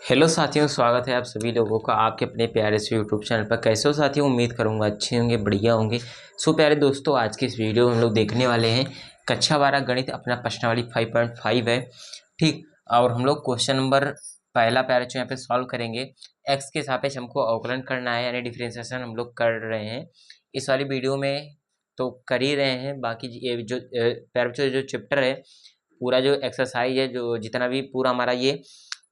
Hello साथियों, स्वागत है आप सभी लोगों का आपके अपने प्यारे से यूट्यूब चैनल पर। कैसे हो साथियों? उम्मीद करूंगा अच्छे होंगे, बढ़िया होंगे। सो प्यारे दोस्तों, आज की इस वीडियो में हम लोग देखने वाले हैं कक्षा 12 गणित अपना प्रश्नावली 5.5 है, ठीक। और हम लोग क्वेश्चन नंबर पहला प्यारे जो यहाँ पे सॉल्व करेंगे। एक्स के सापेक्ष हमको अवकलन करना है, यानी डिफरेंशिएशन हम लोग कर रहे हैं इस वाली वीडियो में। तो कर ही रहे हैं। बाकी ये जो प्यारे जो चैप्टर है, पूरा जो एक्सरसाइज है, जो जितना भी पूरा हमारा ये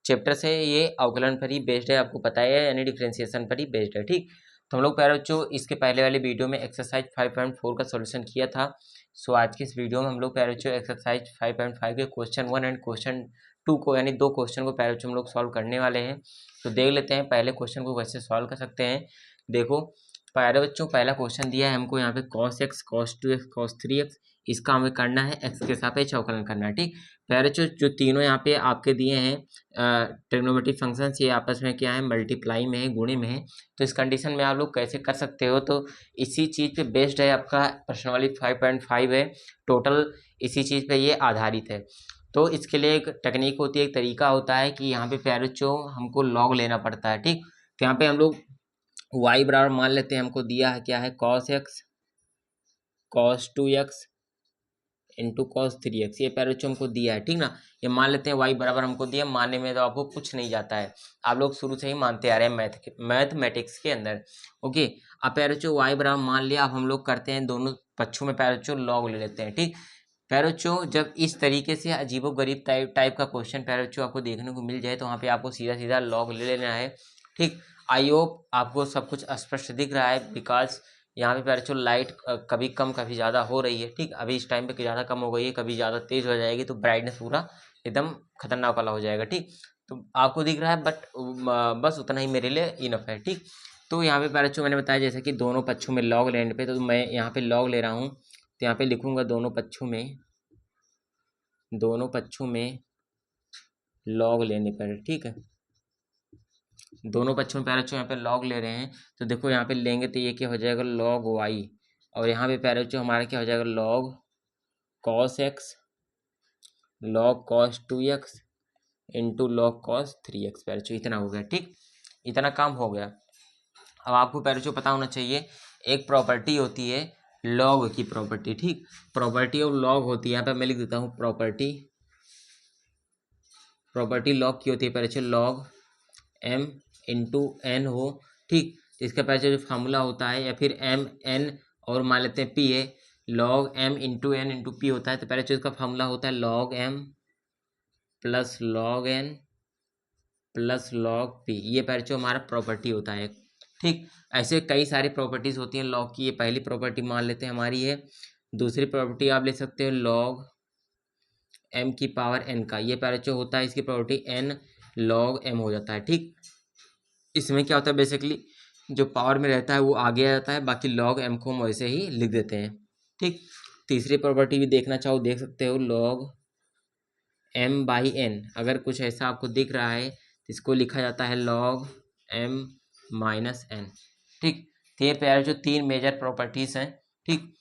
चैप्टर से, ये अवकलन पर ही बेस्ड है, आपको पता है, यानी डिफरेंशिएशन पर ही बेस्ड है, ठीक। तो हम लोग प्यारे बच्चों इसके पहले वाले वीडियो में एक्सरसाइज 5.4 का सॉल्यूशन किया था। सो आज की इस वीडियो में हम लोग प्यारे बच्चों एक्सरसाइज 5.5 के क्वेश्चन 1 एंड क्वेश्चन 2 को, यानी दो क्वेश्चन को प्यारे बच्चों हम लोग सॉल्व करने वाले हैं। तो देख लेते हैं पहले क्वेश्चन को कैसे सॉल्व कर सकते हैं। देखो प्यारे बच्चों, पहला क्वेश्चन दिया है हमको यहाँ पे cos x, cos 2x, cos 3x, इसका हमें करना है x के सापेक्ष अवकलन करना है, ठीक। प्यारे बच्चों जो तीनों यहाँ पे आपके दिए हैं ट्रिग्नोमेट्रिक फंक्शंस, ये आपस में क्या है, मल्टीप्लाई में है, गुणे में है। तो इस कंडीशन में आप लोग कैसे कर सकते हो, तो इसी चीज़ पे बेस्ड है आपका प्रश्नावली 5.5 है, टोटल इसी चीज़ पे ये आधारित है। तो इसके लिए एक टेक्निक होती है, एक तरीका होता है कि यहाँ पे प्यारे बच्चों हमको लॉग लेना पड़ता है, ठीक। तो यहाँ पे हम लोग y बराबर मान लेते हैं, हमको दिया है क्या है, cos x cos 2x into cos 3x, ये प्यारे बच्चों हमको दिया है, ठीक ना। ये मान लेते हैं y बराबर हमको दिया, मानने में तो आपको कुछ नहीं जाता है, आप लोग शुरू से ही मानते आ रहे हैं मैथमेटिक्स के अंदर। ओके, अब प्यारे बच्चों y बराबर मान लिया। अब हम लोग करते हैं दोनों पक्षों में प्यारे बच्चों लॉग ले लेते हैं, ठीक। प्यारे बच्चों जब इस तरीके से अजीबोगरीब टाइप का क्वेश्चन प्यारे बच्चों आपको देखने को मिल जाए, तो वहाँ पे आपको सीधा सीधा लॉग ले लेना है, ठीक। आई होप आपको सब कुछ स्पष्ट दिख रहा है, बिकॉज यहाँ पे प्यारे बच्चों लाइट कभी कम कभी ज़्यादा हो रही है, ठीक। अभी इस टाइम पे ज़्यादा कम हो गई है, कभी ज़्यादा तेज़ हो जाएगी, तो ब्राइटनेस पूरा एकदम खतरनाक वाला हो जाएगा, ठीक। तो आपको दिख रहा है, बट बस उतना ही मेरे लिए इनफ है, ठीक। तो यहाँ पे प्यारे बच्चों मैंने बताया जैसे कि दोनों पक्षों में लॉग लेने पे, तो मैं यहाँ पे लॉग ले रहा हूँ, तो यहाँ पे लिखूँगा दोनों पक्षों में लॉग लेने पर, ठीक है। दोनों पक्षों में प्यारे बच्चों यहाँ पे लॉग ले रहे हैं, तो देखो यहाँ पे लेंगे तो ये क्या हो जाएगा, लॉग वाई, और यहाँ पे प्यारे बच्चों हमारा क्या हो जाएगा, log cos x log cos 2x into log cos 3x, प्यारे बच्चों इतना हो गया, ठीक। इतना काम हो गया। अब आपको प्यारे बच्चों पता होना चाहिए, एक प्रॉपर्टी होती है लॉग की प्रॉपर्टी, ठीक। प्रॉपर्टी ऑफ लॉग होती है, यहाँ पे मैं लिख देता हूँ प्रॉपर्टी लॉग की होती है प्यारे बच्चों, लॉग m इंटू एन हो, ठीक। तो इसका पहले जो फार्मूला होता है, या फिर m n और मान लेते हैं p है, log m into N into P होता है। तो पहले जो इसका फार्मूला होता है log m plus log n plus log p, ये पहले जो हमारा प्रॉपर्टी होता है, ठीक। ऐसे कई सारी प्रॉपर्टीज होती हैं लॉग की, ये पहली प्रॉपर्टी मान लेते हैं हमारी है। दूसरी प्रॉपर्टी आप ले सकते हो log m की पावर n का, ये पहले जो होता है इसकी प्रॉपर्टी n log m हो जाता है, ठीक। इसमें क्या होता है, बेसिकली जो पावर में रहता है वो आगे आ जाता है, बाकी लॉग एम को हम वैसे ही लिख देते हैं, ठीक। तीसरी प्रॉपर्टी भी देखना चाहो देख सकते हो, लॉग एम बाई एन, अगर कुछ ऐसा आपको दिख रहा है तो इसको लिखा जाता है लॉग एम माइनस एन, ठीक। तो ये प्यारे जो तीन मेजर प्रॉपर्टीज हैं, ठीक।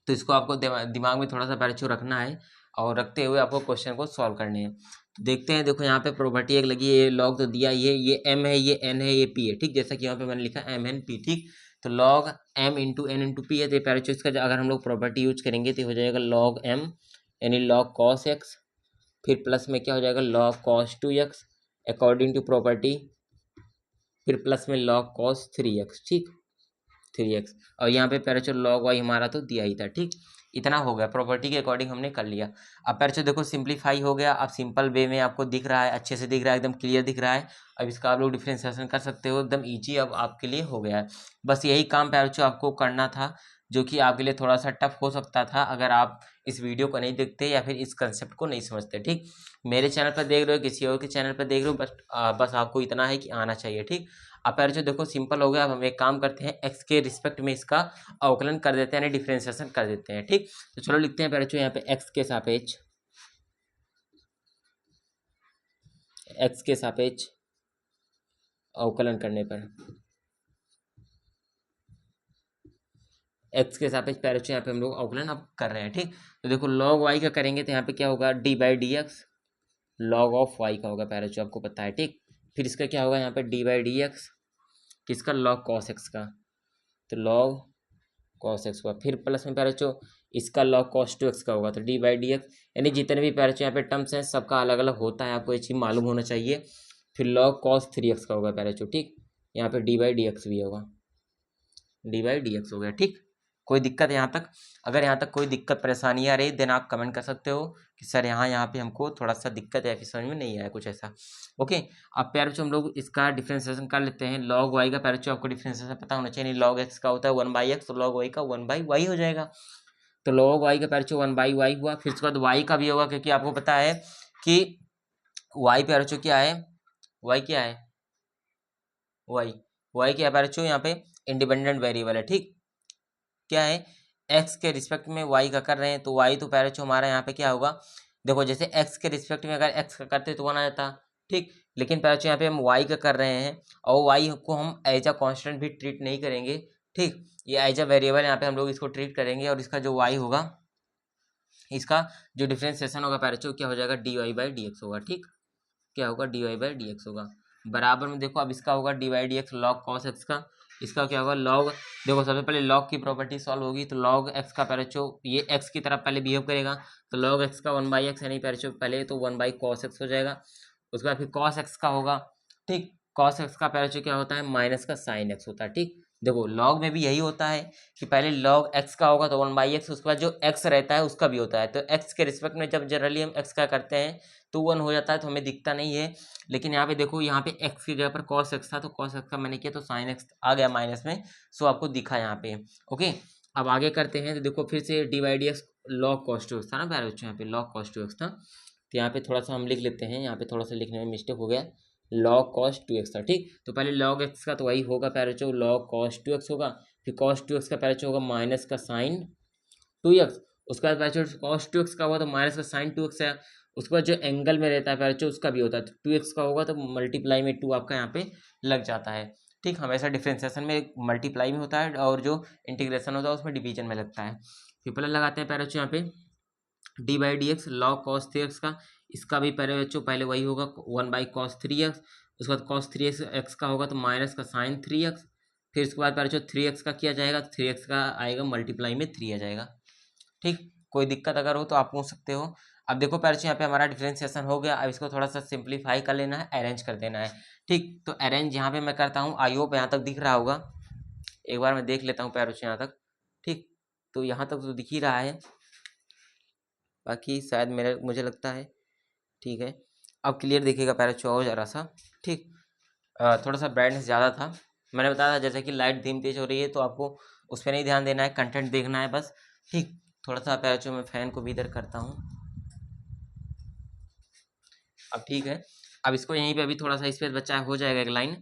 तो इसको आपको दिमाग में थोड़ा सा प्यारे रखना है, और रखते हुए आपको क्वेश्चन को सॉल्व करने हैं। तो देखते हैं, देखो यहाँ पे प्रॉपर्टी एक लगी है, ये लॉग तो दिया, ये एम है, ये एन है, ये पी है, ठीक। जैसा कि यहाँ पे मैंने लिखा एम एन पी, ठीक। तो log M into N into P है, तो प्यारे इसका अगर हम लोग प्रॉपर्टी यूज करेंगे तो हो जाएगा लॉग एम यानी लॉग कॉस एक्स, फिर प्लस में क्या हो जाएगा, log cos 2x according to property, फिर प्लस में लॉग कॉस 3x, ठीक, 3x। और यहाँ पे पैराचो लॉग वाई हमारा तो दिया ही था, ठीक। इतना हो गया, प्रॉपर्टी के अकॉर्डिंग हमने कर लिया। अब पैराचो देखो सिंप्लीफाई हो गया, अब सिंपल वे में आपको दिख रहा है, अच्छे से दिख रहा है, एकदम क्लियर दिख रहा है। अब इसका आप लोग डिफ्रेंसिएशन कर सकते हो, एकदम ईजी अब आपके लिए हो गया है। बस यही काम पैराचो आपको करना था, जो कि आपके लिए थोड़ा सा टफ हो सकता था अगर आप इस वीडियो को नहीं देखते या फिर इस कंसेप्ट को नहीं समझते, ठीक। मेरे चैनल पर देख रहे हो, किसी और के चैनल पर देख रहे हो, बस आपको इतना है कि आना चाहिए, ठीक। अब पैर जो देखो सिंपल हो गया। अब हम एक काम करते हैं, एक्स के रिस्पेक्ट में इसका अवकलन कर देते हैं, यानी डिफरेंशिएशन कर देते हैं, ठीक। तो चलो लिखते हैं पैर जो यहाँ पे एक्स के सापेक्ष अवकलन करने पर, एक्स के सापेक्ष पैर यहाँ पे हम लोग अवकलन अब कर रहे हैं, ठीक। तो देखो लॉग वाई का करेंगे तो यहाँ पे क्या होगा, D by D X log of Y का होगा पैर आपको पता है, ठीक। फिर इसका क्या होगा यहाँ पे डी बाई डी एक्स, किसका, लॉग कॉस एक्स का, तो लॉग कॉस एक्स हुआ। फिर प्लस में प्यारे बच्चों इसका लॉग कॉस टू एक्स का होगा, तो डी बाई डी एक्स, यानी जितने भी प्यारे बच्चों यहाँ पे टर्म्स हैं सबका अलग अलग होता है, आपको ये चीज़ मालूम होना चाहिए। फिर लॉग कॉस थ्री एक्स का होगा प्यारे बच्चों, ठीक, यहाँ पे डी बाई डी एक्स भी होगा, डी बाई डी एक्स हो गया, ठीक। कोई दिक्कत यहाँ तक, अगर यहाँ तक कोई दिक्कत परेशानी आ रही देन आप कमेंट कर सकते हो कि सर यहाँ पे हमको थोड़ा सा दिक्कत है, फिर समझ में नहीं आया कुछ ऐसा। ओके, अब प्यारे बच्चों हम लोग इसका डिफ्रेंसिएशन कर लेते हैं। लॉग वाई का प्यारे बच्चों आपको डिफ्रेंसिएशन पता होना चाहिए, नहीं लॉग एक्स का होता है 1/x, तो लॉग वाई का 1/y हो जाएगा। तो लॉग वाई का प्यारे बच्चों 1/y हुआ। फिर उसके बाद वाई का भी होगा, क्योंकि आपको पता है कि वाई प्यारे बच्चों क्या है, वाई क्या है, वाई क्या है प्यारे बच्चों, यहाँ पे इंडिपेंडेंट वेरिएबल है, ठीक। क्या है, एक्स के रिस्पेक्ट में वाई का कर रहे हैं, तो वाई तो प्यारे बच्चों हमारा यहाँ पे क्या होगा, देखो जैसे एक्स के रिस्पेक्ट में अगर एक्स का करते तो 1 आ जाता, ठीक। लेकिन प्यारे बच्चों यहाँ पे हम वाई का कर रहे हैं और वाई को हम एज अ कॉन्स्टेंट भी ट्रीट नहीं करेंगे, ठीक। ये एज अ वेरिएबल यहाँ पे हम लोग इसको ट्रीट करेंगे, और इसका जो वाई होगा, इसका जो डिफ्रेंसिएशन होगा प्यारे बच्चों क्या हो जाएगा, D Y by D X होगा, ठीक। क्या होगा, D Y by D X होगा। बराबर में देखो अब इसका होगा D Y D X log cos X का, इसका क्या होगा लॉग, देखो सबसे पहले लॉग की प्रॉपर्टी सॉल्व होगी, तो लॉग एक्स का पैरेचो ये एक्स की तरफ पहले बिहेव करेगा, तो लॉग एक्स का 1/x यानी पैरेचो पहले तो 1/cos एक्स हो जाएगा। उसके बाद फिर कॉस एक्स का होगा, ठीक। कॉस एक्स का पैरेचो क्या होता है, माइनस का साइन एक्स होता है, ठीक। देखो लॉग में भी यही होता है कि पहले लॉग एक्स का होगा तो 1/x, उसके बाद जो एक्स रहता है उसका भी होता है, तो एक्स के रिस्पेक्ट में जब जनरली हम एक्स का करते हैं तो 1 हो जाता है, तो हमें दिखता नहीं है। लेकिन यहाँ पे देखो यहाँ पे एक्स की जगह पर कॉस एक्स था, तो कॉस एक्स का मैंने किया तो साइन एक्स आ गया माइनस में, सो आपको दिखा यहाँ पे। ओके, अब आगे करते हैं, तो देखो फिर से D by D X log cos two x था ना प्यारे बच्चों, यहाँ पे लॉग कॉस टू एक्स था, तो यहाँ पे थोड़ा सा हम लिख लेते हैं, यहाँ पे थोड़ा सा लिखने में मिस्टेक हो गया, लॉग कॉस टू एक्स था, ठीक। तो पहले लॉग एक्स का तो वही होगा प्यारे बच्चों, लॉग कॉस टू एक्स होगा, फिर कॉस टू एक्स का प्यारे बच्चों होगा माइनस का साइन टू एक्स, उसके बाद प्यारे बच्चों कॉस टू एक्स का हुआ तो माइनस का साइन टू एक्स है, उसके बाद जो एंगल में रहता है प्यारे बच्चों उसका भी होता है, तो 2x का होगा तो मल्टीप्लाई में 2 आपका यहाँ पे लग जाता है, ठीक। हमेशा डिफ्रेंसिएशन में मल्टीप्लाई में होता है और जो इंटीग्रेशन होता है उसमें डिवीजन में लगता है। फिर प्लस लगाते हैं प्यारे बच्चों यहाँ पे D by D X log cos three x का, इसका भी प्यारे बच्चों पहले वही होगा 1/cos 3x, उसके बाद cos 3x का होगा तो माइनस का साइन 3x, फिर इसके बाद प्यारे बच्चों 3x का किया जाएगा, 3x का आएगा मल्टीप्लाई में 3 आ जाएगा, ठीक। कोई दिक्कत अगर हो तो आप पूछ सकते हो। अब देखो प्यारे यहाँ पे हमारा डिफ्रेंसिएशन हो गया, अब इसको थोड़ा सा सिंप्लीफाई कर लेना है, अरेंज कर देना है, ठीक। तो अरेंज यहाँ पे मैं करता हूँ, आई होप यहाँ तक दिख रहा होगा, एक बार मैं देख लेता हूँ प्यारे यहाँ तक, ठीक। तो यहाँ तक तो दिख ही रहा है, बाकी शायद मुझे लगता है ठीक है। अब क्लियर दिखेगा प्यारे और ज़रा सा, ठीक। थोड़ा सा ब्राइटनेस ज़्यादा था, मैंने बताया था जैसे कि लाइट धीमी तेज हो रही है तो आपको उस पर नहीं ध्यान देना है, कंटेंट देखना है बस, ठीक। थोड़ा सा प्यारे मैं फ़ैन को भी इधर करता हूँ, अब ठीक है। अब इसको यहीं पे अभी थोड़ा सा स्पेस बचा हो जाएगा एक लाइन।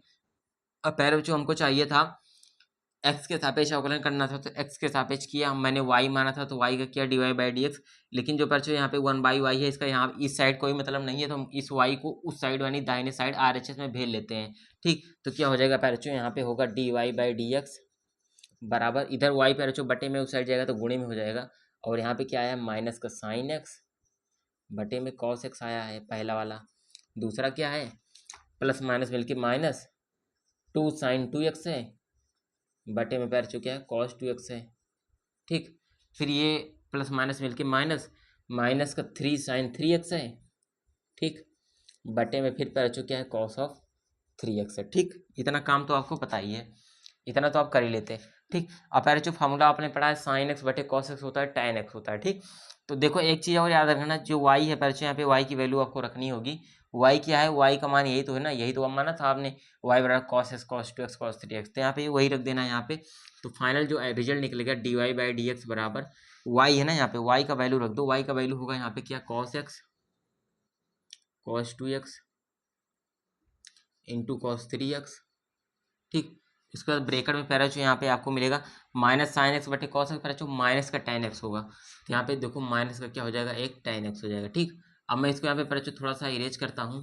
अब पैर जो हमको चाहिए था एक्स के सापेक्ष अवकलन करना था, तो एक्स के सापेक्ष किया, मैंने वाई माना था तो वाई का किया D Y by D X, लेकिन जो पैर यहाँ पे 1/y है, इसका यहाँ इस साइड कोई मतलब नहीं है, तो हम इस वाई को उस साइड यानी दाहिने साइड RHS में भेज लेते हैं, ठीक। तो क्या हो जाएगा पैर यहाँ पे होगा D Y by D X बराबर, इधर वाई पैर बटे में उस साइड जाएगा तो गुणे में हो जाएगा, और यहाँ पे क्या आया माइनस का साइन एक्स बटे में कॉस एक्स आया है पहला वाला, दूसरा क्या है प्लस माइनस मिलके माइनस 2 साइन 2x है बटे में पैर चुके हैं कॉस 2x है, ठीक। फिर ये प्लस माइनस मिलके माइनस माइनस का 3 साइन 3x है, ठीक, बटे में फिर पैर चुके हैं कॉस ऑफ 3x है, ठीक। इतना काम तो आपको पता ही है, इतना तो आप कर ही लेते हैं, ठीक। अब पैर जो फार्मूला आपने पढ़ा है साइन एक्स बटे कॉस एक्स होता है tan x होता है, ठीक। तो देखो एक चीज़ और याद रखना, जो y है पैर यहाँ पे y की वैल्यू आपको रखनी होगी, y क्या है, y का मान यही तो है ना, यही तो माना था आपने y बराबर cos x cos 2x cos 3x, तो यहाँ पे वही रख देना है यहाँ पे, तो फाइनल जो रिजल्ट निकलेगा D Y by D X बराबर y है ना, यहाँ पे y का वैल्यू रख दो, y का वैल्यू होगा यहाँ पे क्या cos x cos 2x into cos 3x, ठीक। इसके बाद ब्रेकर में पैराचो यहाँ पे आपको मिलेगा माइनस साइन एक्स बटे कॉस एक्स, पैराचो माइनस का tan x होगा, तो यहाँ पे देखो माइनस का क्या हो जाएगा एक tan x हो जाएगा, ठीक। अब मैं इसको यहाँ पे पैराचो थोड़ा सा इरेज करता हूँ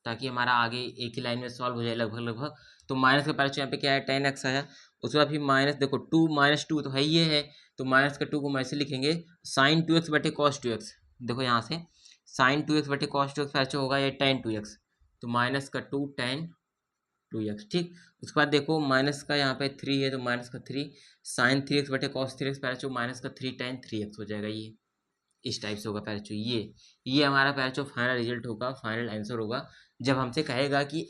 ताकि हमारा आगे एक ही लाइन में सॉल्व हो जाए लगभग। तो माइनस का पैराचो यहाँ पे क्या है tan x आया, उसके बाद फिर माइनस देखो 2 - 2 तो है ये है, तो माइनस का 2 को हम ऐसे लिखेंगे साइन 2x बटे कॉस 2x, देखो यहाँ से साइन 2x बटे कॉस 2x पैराचो होगा ये tan 2x, तो माइनस का 2 tan 2x, ठीक। उसके बाद देखो माइनस का यहाँ पे 3 है तो माइनस का 3 साइन 3x बटे कॉस 3x पैराचो माइनस का 3 tan 3x हो जाएगा। ये इस टाइप से होगा पैराचो। ये हमारा पैराचो फाइनल रिजल्ट होगा, फाइनल आंसर होगा जब हमसे कहेगा कि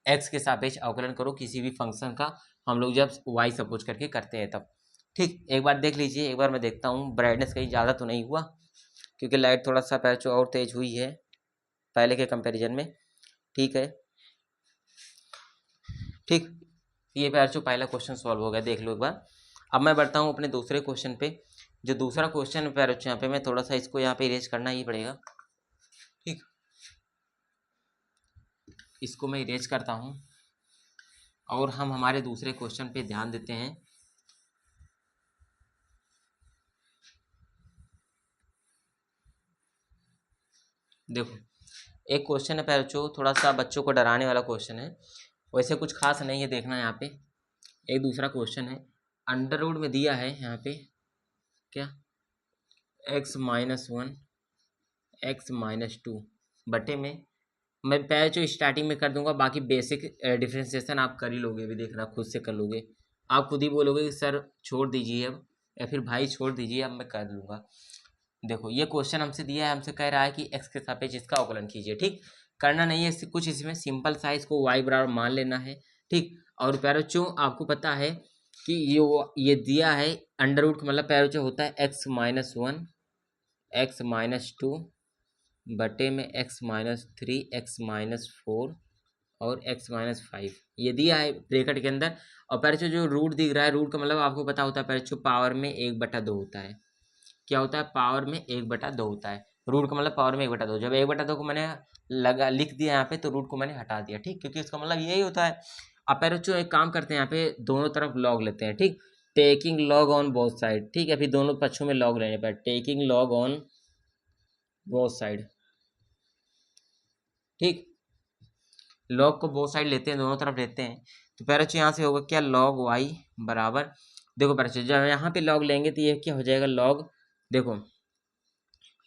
x के सापेक्ष अवकलन करो किसी भी फंक्शन का, हम लोग जब y सपोज करके करते हैं तब। ठीक, एक बार देख लीजिए, एक बार मैं देखता हूँ ब्राइटनेस कहीं ज़्यादा तो नहीं हुआ, क्योंकि लाइट थोड़ा सा पैराचो और तेज हुई है पहले के कंपैरिजन में। ठीक है, ठीक, ये पैराचो पहला क्वेश्चन सॉल्व हो गया, देख लो एक बार। अब मैं बढ़ता हूँ अपने दूसरे क्वेश्चन पे। जो दूसरा क्वेश्चन है पैराचो, यहाँ पे मैं थोड़ा सा इसको यहाँ पे इरेज करना ही पड़ेगा। ठीक, इसको मैं इरेज करता हूँ और हम हमारे दूसरे क्वेश्चन पे ध्यान देते हैं। देखो एक क्वेश्चन है पैराचो, थोड़ा सा बच्चों को डराने वाला क्वेश्चन है, वैसे कुछ खास नहीं है, देखना यहाँ पे। एक दूसरा क्वेश्चन है, अंडर रूट में दिया है यहाँ पे क्या, x-1 x-2 बटे में, मैं पैराचो स्टार्टिंग में कर दूंगा, बाकी बेसिक डिफ्रेंसिएशन आप कर ही लोगे, अभी देखना खुद से कर लोगे। आप खुद ही बोलोगे कि सर छोड़ दीजिए अब, या फिर भाई छोड़ दीजिए अब मैं कर लूँगा। देखो ये क्वेश्चन हमसे दिया है, हमसे कह रहा है कि x के सापेक्ष इसका अवकलन कीजिए। ठीक, करना नहीं है कुछ, इसमें सिंपल सा इसको y बराबर मान लेना है। ठीक, और पैराचो आपको पता है कि ये दिया है अंडर रूट का मतलब पैराचो होता है x-1 x-2 बटे में x-3 x-4 और x-5, ये दिया है ब्रैकेट के अंदर। और पैराचो जो रूट दिख रहा है, रूट का मतलब आपको पता होता है पैराचो पावर में 1/2 होता है। क्या होता है, पावर में 1/2 होता है। रूट का मतलब पावर में 1/2। जब 1/2 को मैंने लिख दिया यहाँ पे, तो रूट को मैंने हटा दिया। ठीक, क्योंकि इसका मतलब यही होता है। अब पैराचो एक काम करते हैं, यहाँ पे दोनों तरफ लॉग लेते हैं। ठीक, taking log on both side. ठीक है, फिर दोनों पक्षों में लॉग लेने पर taking log on both side. ठीक, लॉग को बोथ साइड लेते हैं, दोनों तरफ लेते हैं, तो पैराचो यहाँ से होगा क्या, log y बराबर, देखो पैराचो जब यहाँ पे log लेंगे तो ये क्या हो जाएगा log, देखो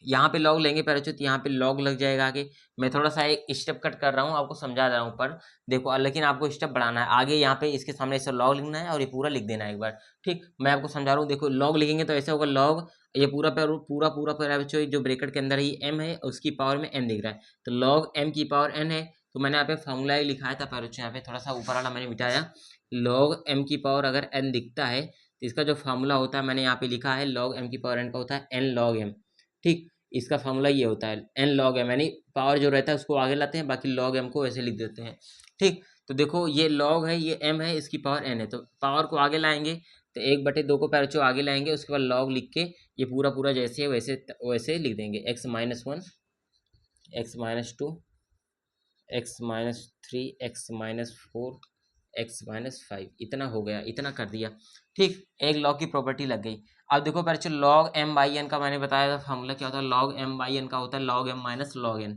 यहाँ पे लॉग लेंगे पैराचो तो यहाँ पे लॉग लग जाएगा आगे। मैं थोड़ा सा एक स्टेप कट कर रहा हूँ, आपको समझा रहा हूँ पर देखो, लेकिन आपको स्टेप बढ़ाना है आगे। यहाँ पे इसके सामने ऐसे लॉग लिखना है और ये पूरा लिख देना है एक बार। ठीक, मैं आपको समझा रहा हूँ, देखो लॉग लिखेंगे तो ऐसे होगा लॉग, ये पूरा पूरा पूरा पैराचो जो ब्रैकेट के अंदर ही m है उसकी पावर में n दिख रहा है, तो लॉग m की पावर n है। तो मैंने यहाँ पे फॉर्मूला ही लिखा था पैराचो, यहाँ पे थोड़ा सा ऊपर वाला मैंने मिटाया। लॉग m की पावर अगर n दिखता है तो इसका जो फॉर्मूला होता है मैंने यहाँ पे लिखा है, लॉग m की पावर n का होता है n log m। ठीक, इसका फॉर्मूला ये होता है n log m, यानी पावर जो रहता है उसको आगे लाते हैं, बाकी log m को ऐसे लिख देते हैं। ठीक, तो देखो ये log है, ये m है, इसकी पावर n है, तो पावर को आगे लाएंगे तो 1/2 को पैराचो आगे लाएंगे, उसके बाद log लिख के ये पूरा पूरा जैसे है वैसे वैसे लिख देंगे, x-1 x-2 x-3 x-4 x-5, इतना हो गया, इतना कर दिया। ठीक, एक लॉग की प्रॉपर्टी लग गई। अब देखो पैराचो log m/n का मैंने बताया था फॉर्मूला क्या होता है, log m/n का होता है log m minus log n।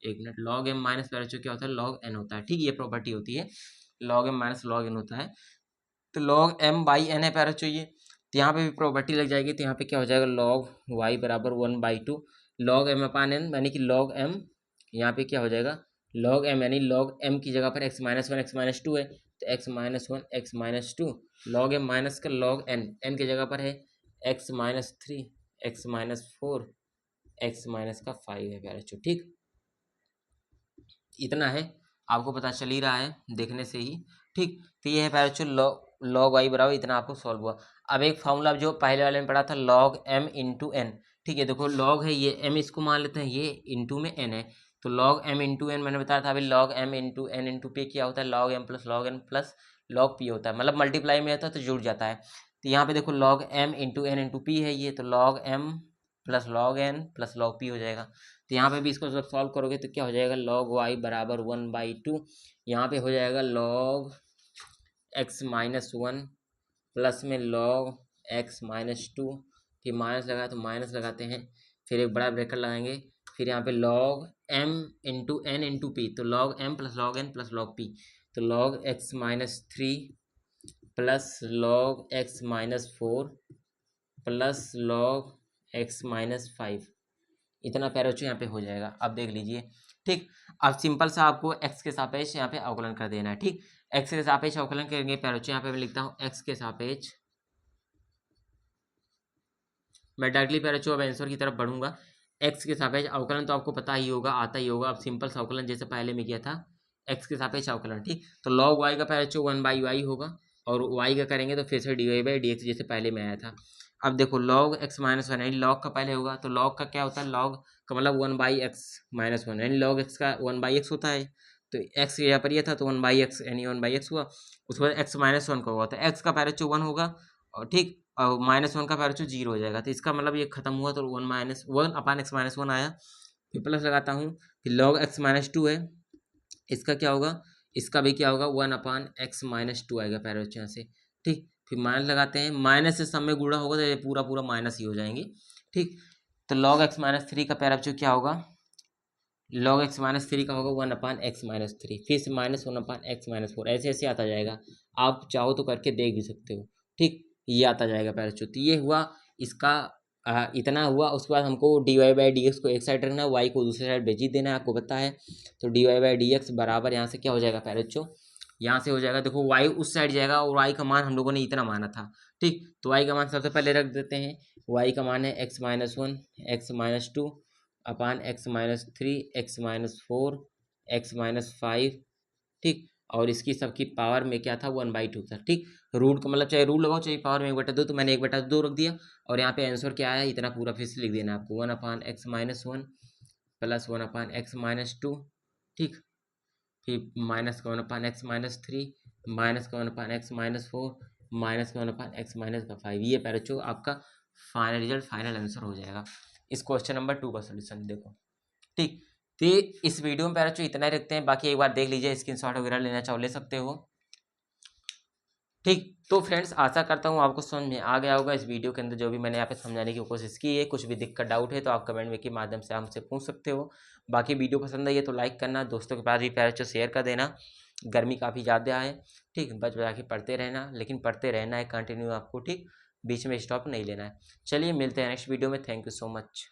एक मिनट, log m माइनस पैराचो क्या होता है, log n होता है। ठीक, ये प्रॉपर्टी होती है, log m minus log n होता है, तो log m/n है पैराचो ये, तो यहाँ पे भी प्रॉपर्टी लग जाएगी, तो यहाँ पे क्या हो जाएगा log y बराबर 1/2 log m/n, यानी कि log m, यहाँ पे क्या हो जाएगा log m, यानी log m की जगह पर x-1 x-2 है, तो x-1 x-2 log m minus का log n, n की जगह पर है x-3 x-4 x-5 है पैराचो। ठीक, इतना है, आपको पता चल ही रहा है देखने से ही। ठीक, तो ये है पैराचो log y बराबर इतना आपको सॉल्व हुआ। अब एक फॉर्मूला जो पहले वाले में पढ़ा था log m इंटू n। ठीक है, देखो log है ये m, इसको मान लेते हैं, ये इंटू में n है, तो log m इंटू n मैंने बताया था अभी, log m into n into p क्या होता है, log m plus log p होता है, मतलब मल्टीप्लाई में होता है तो जुड़ जाता है। तो यहाँ पे देखो log m into n into p है ये, तो log m plus log n plus log p हो जाएगा। तो यहाँ पे भी इसको जब सॉल्व करोगे तो क्या हो जाएगा, log y बराबर 1/2, यहाँ पे हो जाएगा log x-1 प्लस में log x-2, फिर माइनस लगाया तो माइनस लगाते हैं, फिर एक बड़ा ब्रैकेट लगाएंगे, फिर यहाँ पे log m into n into P, तो log m plus log n plus log p, तो log x-3 plus log x-4 plus log x-5, इतना पैराचो यहाँ पे हो जाएगा। अब देख लीजिए, ठीक, अब सिंपल सा आपको एक्स के सापेक्ष यहाँ पे अवकलन कर देना है। ठीक, एक्स के सापेक्ष अवकलन करेंगे प्यारे बच्चों, यहाँ पे मैं लिखता हूँ एक्स के सापेक्ष, मैं डायरेक्टली प्यारे बच्चों अब आंसर की तरफ बढ़ूंगा। एक्स के सापेक्ष अवकलन तो आपको पता ही होगा, आता ही होगा। अब सिंपल सा अवकलन जैसे पहले में किया था, एक्स के सापेक्ष अवकलन। ठीक, तो लॉग वाई का प्यारे बच्चों 1/y होगा, और वाई का करेंगे तो फिर से dy/dx जैसे पहले में आया था। अब देखो log x माइनस वन, यानी लॉग का पहले होगा, तो लॉग का क्या होता है, लॉग का मतलब 1/x माइनस वन, यानी लॉग x का 1/x होता है। तो x यहाँ पर यह था तो 1/x यानी 1/x हुआ। उसके बाद x माइनस वन का होगा तो x का पैरेचो 1 होगा, और ठीक, और -1 का पैरेचो 0 हो जाएगा। तो इसका मतलब ये खत्म हुआ तो 1/(x-1) आया। फिर प्लस लगाता हूँ, फिर log x माइनस 2 है, इसका क्या होगा, इसका भी क्या होगा 1/(x-2) आएगा पैरेचो यहाँ से। ठीक, फिर माइनस लगाते हैं, माइनस से सब में गुणा होगा तो ये पूरा पूरा माइनस ही हो जाएंगे। ठीक, तो log x-3 का पैरेचो क्या होगा, log x-3 का होगा 1/(x-3), फिर से -1/(x-4), ऐसे ऐसे आता जाएगा। आप चाहो तो करके देख भी सकते हो। ठीक, ये आता जाएगा पैरेचो। तो ये हुआ इसका इतना हुआ। उसके बाद हमको dy/dx को एक साइड रखना है, y को दूसरी साइड भेज देना है, आपको पता है। तो dy/dx बराबर यहाँ से क्या हो जाएगा पैरेचो, यहाँ से हो जाएगा, देखो y उस साइड जाएगा और y का मान हम लोगों ने इतना माना था। ठीक, तो y का मान सबसे पहले रख देते हैं। y का मान है x-1, x-2 अपान x-3, x-4, x-5। ठीक, और इसकी सबकी पावर में क्या था 1/2 था। ठीक, रूट का मतलब चाहे रूट लगाओ चाहे पावर में 1/2, तो मैंने 1/2 रख दिया। और यहाँ पे आंसर क्या आया, इतना पूरा फिर से लिख देना आपको, 1/(x-1) प्लस 1/(x-2। ठीक, फिर माइनस का 1/(x-3) माइनस का 1/(x-4) माइनस का 1/(x-5। ये पैरेचो आपका फाइनल रिजल्ट, फाइनल आंसर हो जाएगा इस क्वेश्चन नंबर 2 का सोल्यूशन। देखो ठीक, तो इस वीडियो में पैरेचो इतना ही रखते हैं, बाकी एक बार देख लीजिए, स्क्रीनशॉट वगैरह लेना चाहो ले सकते हो। ठीक, तो फ्रेंड्स आशा करता हूँ आपको समझ में आ गया होगा इस वीडियो के अंदर जो भी मैंने यहाँ पे समझाने की कोशिश की है। कुछ भी दिक्कत डाउट है तो आप कमेंट में के माध्यम से हमसे पूछ सकते हो। बाकी वीडियो पसंद आई है तो लाइक करना, दोस्तों के पास भी पैरेचो शेयर कर देना। गर्मी काफ़ी ज़्यादा है, ठीक, बच बचा के पढ़ते रहना, लेकिन पढ़ते रहना है कंटिन्यू आपको। ठीक, बीच में स्टॉप नहीं लेना है। चलिए मिलते हैं नेक्स्ट वीडियो में। Thank you so much.